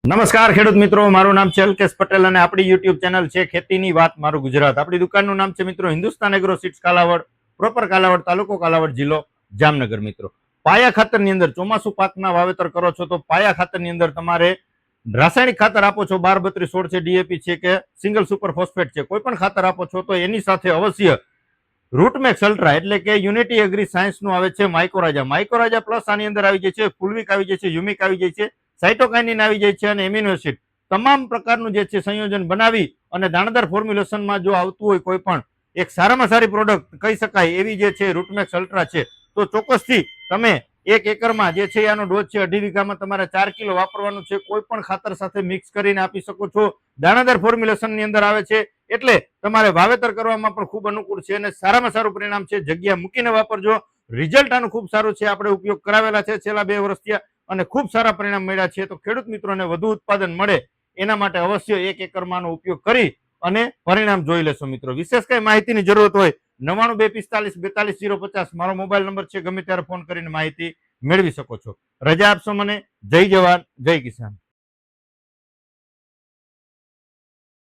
નમસ્કાર ખેડૂત મિત્રો, મારું નામ છે અલ્કેશ પટેલ અને આપણી યુટ્યુબ ચેનલ છે ખેતીની વાત મારું ગુજરાત. આપણી દુકાનનું નામ છે મિત્રો Hindustan agro seeds Kalavad, proper Kalavad, તાલુકો કાલાવડ, જિલ્લો જામનગર. મિત્રો પાયા ખાતરની અંદર ચોમાસુ પાકના વાવેતર કરો છો તો પાયા ખાતરની અંદર તમારે રાસાયણિક ખાતર આપો છો 12-32-16 છે, ડીએપી છે કે સિંગલ સુપર ફોસ્ફેટ છે, કોઈ પણ ખાતર આપો છો તો એની સાથે અવશ્ય રૂટમેક્સ અલ્ટ્રા એટલે કે યુનિટી એગ્રી સાયન્સનું આવે છે માઇકોરાજા પ્લસ આની અંદર આવી જાય છે, ફુલવિક આવી જાય છે, યુમિક આવી જાય છે, સાઇટોકાઇનિન આવી જાય છે અને એમિનો એસિડ તમામ પ્રકારનું જે છે સંયોજન બનાવી અને દાણેદાર ફોર્મ્યુલેશનમાં જો આવતું હોય કોઈ પણ એક સારામાં સારી પ્રોડક્ટ કહી શકાય એવી જે છે રૂટમેક્સ અલ્ટ્રા છે, તો ચોક્કસથી તમે 1 એકરમાં જે છે આનો ડોઝ છે 2.5 વીઘામાં તમારે 4 કિલો વાપરવાનું છે. કોઈ પણ ખાતર સાથે મિક્સ કરીને આપી શકો છો. દાણાદાર ફોર્મ્યુલેશનની અંદર આવે છે એટલે તમારે વાવેતર કરવામાં પણ ખૂબ અનુકૂળ છે અને સારામાં સારું પરિણામ છે. જગ્યા મૂકીને વાપરજો. રિઝલ્ટ આનું ખૂબ સારું છે. આપણે ઉપયોગ કરાવેલા છે છેલ્લા 2 વર્ષથી અને ખૂબ સારા પરિણામ મળ્યા છે. તો ખેડૂત મિત્રોને વધુ ઉત્પાદન મળે એના માટે અવશ્ય 1 એકરમાંનો ઉપયોગ કરી અને પરિણામ જોઈ લેશો. મિત્રો વિશેષ કઈ માહિતીની જરૂરત હોય 9925424050 મારો મોબાઈલ નંબર છે. ગમે ત્યારે ફોન કરીને માહિતી મેળવી શકો છો. રજા આપશો મને. જય જવાન, જય કિસાન.